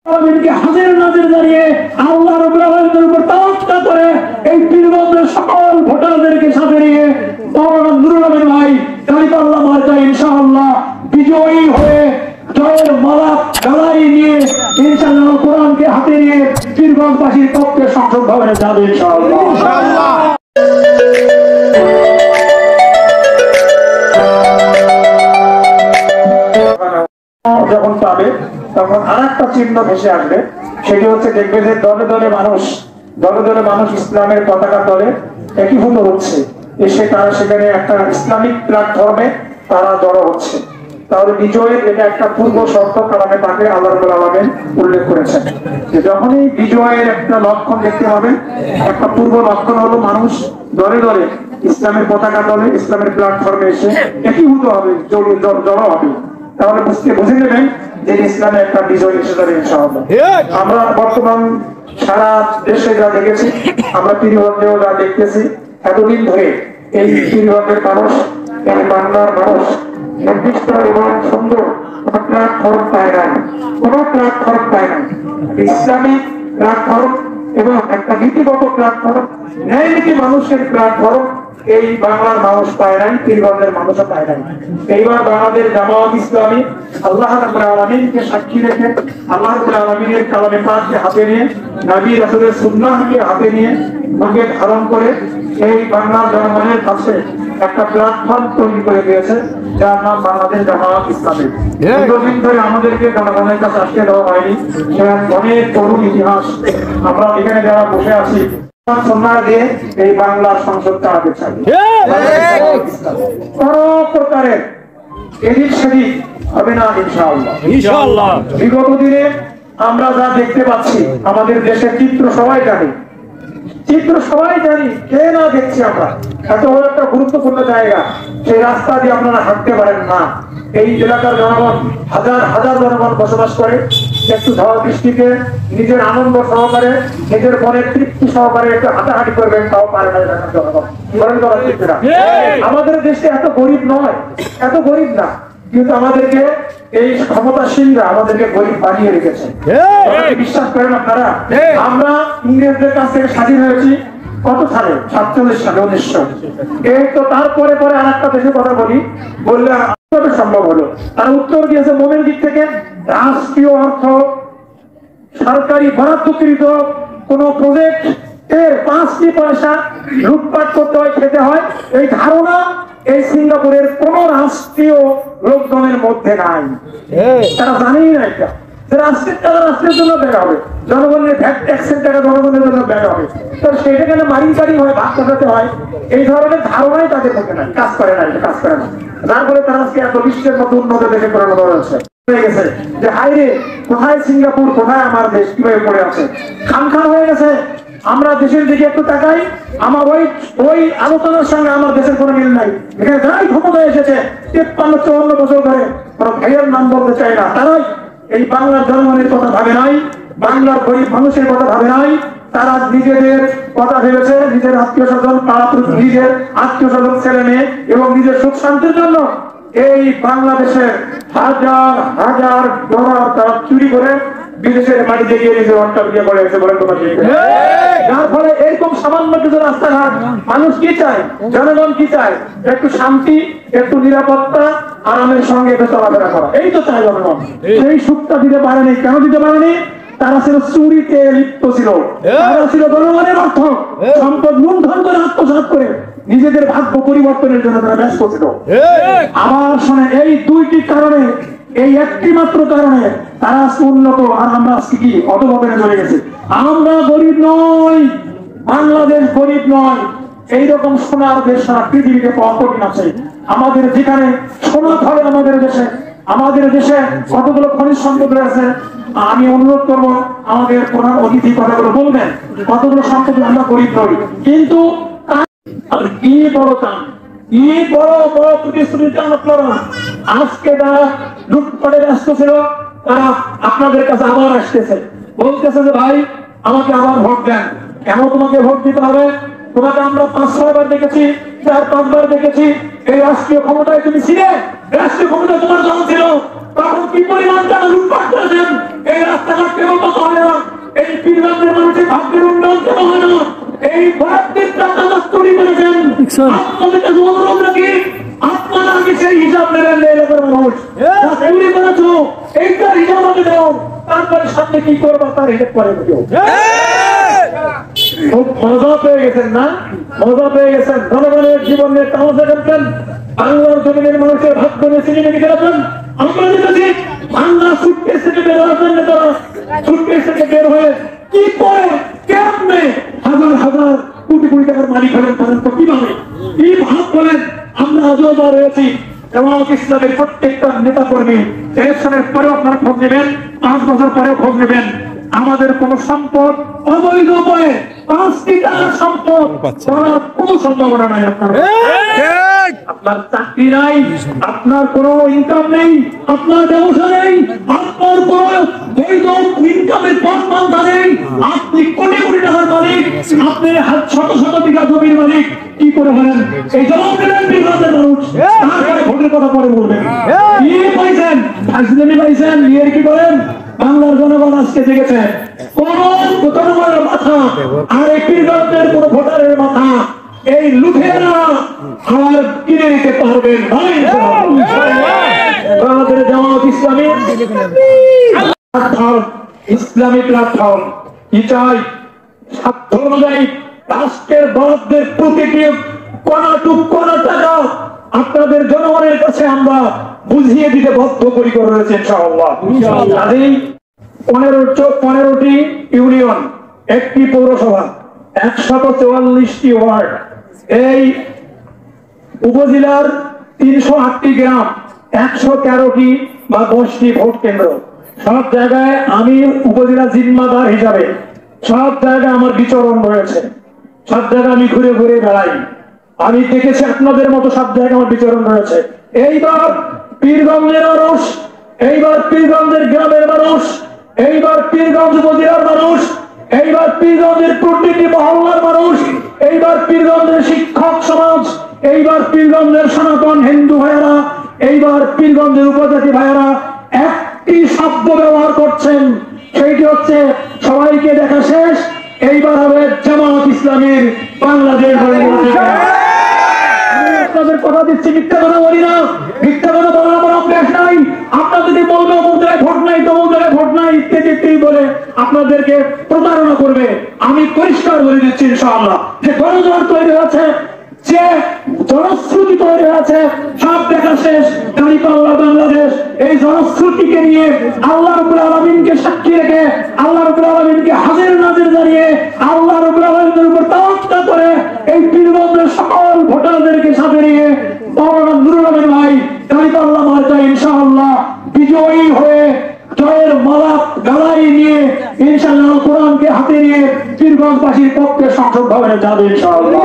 হাজির নাজির দাঁড়িয়ে আল্লাহ রাব্বুল আলামিনের উপর তাওয়াক্কুল করে এই পীরগঞ্জের সকল ভোটারদেরকে সাথে নিয়ে মাওলানা নুরুল আমিন ভাই দাঁড়িপাল্লা মার্কায় ইনশাআল্লাহ বিজয়ী হয়ে জয়ের মালা গলায় নিয়ে ইনশাআল্লাহ কোরআনকে হাতে নিয়ে পীরগঞ্জবাসীর পক্ষে সংসদ ভবনে যাবে ইনশাআল্লাহ। যখন পাবে তখন আরেকটা চিহ্ন ভেসে আসবে, সেটি হচ্ছে দেখবে যে দলে দলে মানুষ ইসলামের পতাকা তলে একীভূত হচ্ছে, এসে তারা সেখানে একটা ইসলামিক প্ল্যাটফর্মে তারা জড়ো হচ্ছে। তাহলে বিজয়ের এটা একটা পূর্ব শর্ত কারণে তাকে আল্লাহ রাব্বুল আলামিন উল্লেখ করেছেন যে যখনই বিজয়ের একটা লক্ষণ দেখতে হবে, একটা পূর্ব লক্ষণ হলো মানুষ দলে দলে ইসলামের পতাকা তলে ইসলামের প্ল্যাটফর্মে এসে একীভূত হবে, জড়ো হবে। তাহলে বুঝে নেবেন যে ইসলামে একটা বিজয় এসে যাবে ইনশাআল্লাহ। আমরা বর্তমান সারা দেশে যা দেখেছি, আমরা পীরগঞ্জেও যা দেখতেছি, এতদিন ধরে এই পীরগঞ্জের মানুষ, এই বাংলার মানুষ নির্দিষ্ট এবং সুন্দর কোনো প্ল্যাটফর্ম পায় না, ইসলামিক প্ল্যাটফর্ম এবং একটা নীতিগত প্ল্যাটফর্ম, ন্যায় নীতি মানুষের প্ল্যাটফর্ম এই বাংলার মানুষ পায় নাই, পীরগঞ্জের মানুষও পায় নাই। এইবার বাংলাদেশ জামায়াত ইসলামী আল্লাহ রাব্বুল আলামিনকে সাক্ষী রেখে, আল্লাহ রাব্বুল আলামিনের কালামে পাককে হাতে নিয়ে, নবী রাসূলের সুন্নাহকে হাতে নিয়ে, বুকে ধারণ করে এই বাংলার জনগণের কাছে একটা প্ল্যাটফর্ম তৈরি করে দিয়েছে, যার নাম বাংলাদেশ জামায়াত ইসলামী। দীর্ঘদিন ধরে আমাদেরকে জনগণের কাছে আসতে দেওয়া হয়নি, সেখানে অনেক তরুণ ইতিহাস। আমরা এখানে যারা বসে আছি দিয়ে এই বাংলার সংসদ চালাতে চাই, কোন প্রকারের এদিক সেদিক হবে না ইনশাআল্লাহ। বিগত দিনে আমরা যা দেখতে পাচ্ছি, আমাদের দেশের চিত্র সবাই জানি, কে না দেখছি আমরা। এত বড় একটা গুরুত্বপূর্ণ জায়গা, সেই রাস্তা দিয়ে আপনারা হাঁটতে পারেন না। এই এলাকার জনগণ হাজার জনগণ বসবাস করে, একটু ঝড় বৃষ্টিতে নিজের আনন্দ সহকারে, নিজের মনের তৃপ্তি সহকারে একটু হাঁটাহাঁটি করবেন, তাও পারে না এলাকার জনগণ। আমাদের দেশে এত গরিব না, কিন্তু আমাদেরকে এই ক্ষমতাসীনরা আমাদেরকে গরিব বানিয়ে রেখেছে। বিশ্বাস করেন আপনারা, আমরা ইংরেজদের কাছ থেকে স্বাধীন হয়েছি কত সালে? 47 সালে, 1900। এই তো তারপরে আর একটা দেশের কথা বললে কিভাবে সম্ভব হলো? তার উত্তর দিয়েছে মোমের দিক থেকে রাষ্ট্রীয় অর্থ, সরকারি বরাদ্দকৃত কোন প্রজেক্ট এর 5টি পয়সা লুটপাট করতে হয়, খেতে হয়, এই ধারণা এই সিঙ্গাপুরের কোন রাষ্ট্রীয় লোকজনের মধ্যে নাই। তারা জানেই না এটা, রাষ্ট্রের টাকা রাষ্ট্রের জন্য ব্যয় হবে, জনগণের ভ্যাট ট্যাক্সের টাকা জনগণের জন্য ব্যয় হবে, তো সেটা কেন মারিংকারি হয়, ভাগ কাটাতে হয়, এই ধরনের ধারণাই তাদের মধ্যে নাই, কাজ করে না। যার ফলে তারা আজকে এত বিশ্বের মতো উন্নত দেশে পরিণত হয়েছে। যে হাইরে কোথায় সিঙ্গাপুর, কোথায় আমার দেশ, কিভাবে পড়ে আছে, খামখান হয়ে গেছে। আমরা দেশের দিকে একটু তাকাই, আমার ওই আলোচনার সঙ্গে আমার দেশের কোনো মিল নাই। এখানে যারাই ক্ষমতায় এসেছে 53-54 বছর ধরে, কোনো ভাইয়ের নাম বলতে চায় না, তারাই এই বাংলার জনগণের কথা ভাবে নাই, বাংলার গরিব মানুষের কথা ভাবে নাই। তারা নিজেদের কথা ভেবেছে, নিজের আত্মীয় স্বজন, নিজের আত্মীয় স্বজন, ছেলে মেয়ে এবং নিজের সুখ শান্তির জন্য এই বাংলাদেশের হাজার ডলার তারা চুরি করে বিদেশের মাটিতে গিয়ে নিজের অট্টাল বিয়ে করে এসে বলেন তোমার। যার ফলে এরকম সামান্য কিছু রাস্তাঘাট, মানুষ কি চায়, জনগণ কি চায়? একটু শান্তি, একটু নিরাপত্তা, আরামের সঙ্গে চলাফেরা করা, এই তো চায় জনগণ। সেই সুখটা দিতে পারেনি। কেন দিতে পারেনি? তারা ছিল চুরিতে লিপ্ত ছিল, তারা ছিল জনগণের অর্থ সম্পদ লুণ্ঠন করে আত্মসাৎ করে নিজেদের ভাগ্য পরিবর্তনের জন্য তারা ব্যস্ত ছিল। আবার শোনে, এই দুইটি কারণে, এই একটি মাত্র কারণে তারা উন্নত, আর আমরা আজকে কি অধঃপতনে চলে গেছি। আমরা গরিব নই, বাংলাদেশ গরিব নয়। এইরকম সোনার দেশ সারা পৃথিবীতে পাওয়া কঠিন আছে। আমাদের যেখানে সোনা ফলে আমাদের দেশে কতগুলো খনিজ সম্পদ রয়েছে। আমি অনুরোধ করবো আমাদের প্রধান অতিথি কথাগুলো বলবেন, কতগুলো সম্পদ আমরা গরিব নই, কিন্তু কি বড় চান, কি বড় বড় প্রতিশ্রুতি চান আপনারা। আজকে যারা লুটপাটে ব্যস্ত ছিল, তারা আপনাদের কাছে আবার আসতেছে, বলতেছে যে ভাই আমাকে আবার ভোট দেন। কেন তোমাকে ভোট দিতে হবে? তোমাকে আমরা 5-6 বার দেখেছি, 4-5 বার দেখেছি। এই রাষ্ট্রীয় ক্ষমতায় তুমি ছিলে, রাষ্ট্রীয় ক্ষমতায় তোমার দল ছিল, তখন কি পরিমাণ টাকা লুটপাট করেছেন, এই রাস্তাঘাট কেবল কথা হয় না, এই পীরগঞ্জের মানুষের ভাগ্যের উন্নয়ন কেন হয় না? এই ভারতের টাকা তৈরি করেছেন। আপনাদের কাছে অনুরোধ রাখি, আপনারা আগে সেই হিসাব নেবেন। এলাকার মানুষ চুরি করেছো, এইটার হিসাব আগে দাও, তারপরে সামনে কি করবো তার হিসাব করে দিও। খুব মজা পেয়ে গেছেন না? মজা পেয়ে গেছেন। জনগণের জীবনের তামাশা করতেন, বাংলার জমিনের মানুষের ভাগ্য নিয়ে সিনেমা খেলেছেন। আমরা দেখেছি বাংলা সুটকেস থেকে বের হয়েছেন নেতারা, সুটকেস থেকে বের হয়ে কি করে কেমনে হাজার হাজার কোটি কোটি টাকার মালিক হলেন, তাদের তো কিভাবে কি ভাব বলেন। আমরা আজও যা রয়েছি জামায়াত ইসলামের প্রত্যেকটা নেতা কর্মী ইলেকশনের পরেও আপনারা খোঁজ নেবেন, 5 বছর পরেও খোঁজ নেবেন। আমাদের কোন সম্পদ অবৈধ উপায়ে 5টি টাকার সম্পদ করার কোন সম্ভাবনা নাই। আপনার চাকরি নাই, আপনার কোনো ইনকাম নেই, আপনার ব্যবসা নেই, আপনার কোন বৈধ ইনকামের পথ নেই, আপনি কোটি কোটি টাকার মালিক, আপনি শত শত বিঘা জমির মালিক, কি করে হলেন? এই জবাব দেবেন বিভাগের মানুষ, তারপরে ভোটের কথা পরে বলবেন। কি পাইছেন? ফাজলামি পাইছেন? ইয়ের কি করেন? বাংলার জনগণ আজকে জেগেছে। কোন জনগণের মাথা আর এই পীরগঞ্জের কোন ভোটারের মাথা এই লুঠেরা আর কিনে নিতে পারবেন ভাই। আমাদের জামায়াত ইসলামী ইসলামী প্ল্যাটফর্ম কি চাই? সাধ্য অনুযায়ী রাষ্ট্রের বরাদ্দের প্রতিটি কোনা টাকা আপনাদের জনগণের কাছে আমরা বুঝিয়ে দিতে বদ্ধপরিকর রয়েছে ইনশাআল্লাহ। কাজেই 15টি ইউনিয়ন, একটি পৌরসভা, 144টি ওয়ার্ড, এই উপজেলার 308টি গ্রাম, 113টি বা 10টি ভোট কেন্দ্র, সব জায়গায় আমি উপজেলা জিম্মাদার হিসাবে সব জায়গায় আমার বিচরণ রয়েছে। সব জায়গায় আমি ঘুরে ঘুরে বেড়াই। আমি দেখেছি আপনাদের মতো সব জায়গায় আমার বিচরণ রয়েছে। এইবার পীরগঞ্জের মানুষ, এইবার পীরগঞ্জের গ্রামের মানুষ, এইবার পীরগঞ্জ উপজেলার মানুষ, এইবার পীরগঞ্জের প্রতিটি মহল্লার মানুষ, এইবার পীরগঞ্জের শিক্ষক সমাজ, এইবার পীরগঞ্জের সনাতন হিন্দু ভাইয়েরা, এইবার পীরগঞ্জের উপজাতি ভাইয়েরা একটি শব্দ ব্যবহার করছেন, সেইটি হচ্ছে সবাইকে দেখা শেষ, এইবার হবে জামায়াত ইসলামীর বাংলাদেশ। আপনাদের কথা দিচ্ছি, মিথ্যা কথা বলি না, মিথ্যা কথা বলার আমার অভ্যাস নাই। আপনার যদি বলবে অমুক জায়গায় ভোট নাই, তমুক জায়গায় ভোট নাই, ইত্যাদি ইত্যাদি বলে আপনাদেরকে প্রতারণা করবে। আমি পরিষ্কার বলে দিচ্ছি ইনশাআল্লাহ যে গণজোয়ার তৈরি হয়েছে, যে জনশ্রুতি তৈরি হয়েছে, সব দেখা শেষ। দাঁড়িপাল্লা বাংলাদেশ এই জনশ্রুতিকে নিয়ে আল্লাহ রাব্বুল আলামিনকে সাক্ষী রেখে, আল্লাহ রাব্বুল আলামিনকে হাজির নাজির জানিয়ে, আল্লাহ রাব্বুল আলামিনের উপর তাওয়াক্কুল করে এই পীরগঞ্জের সকল ভোটারদেরকে সাথে নিয়ে মাওলানা নুরুল আমিন ভাই দাঁড়িপাল্লা মার্কা ইনশাআল্লাহ বিজয়ী হয়ে জয়ের মালা গালায় নিয়ে ইনশাআল্লাহ কোরআনকে হাতে নিয়ে পীরগঞ্জবাসীর পক্ষে সংসদ ভবনে যাবে ইনশাআল্লাহ।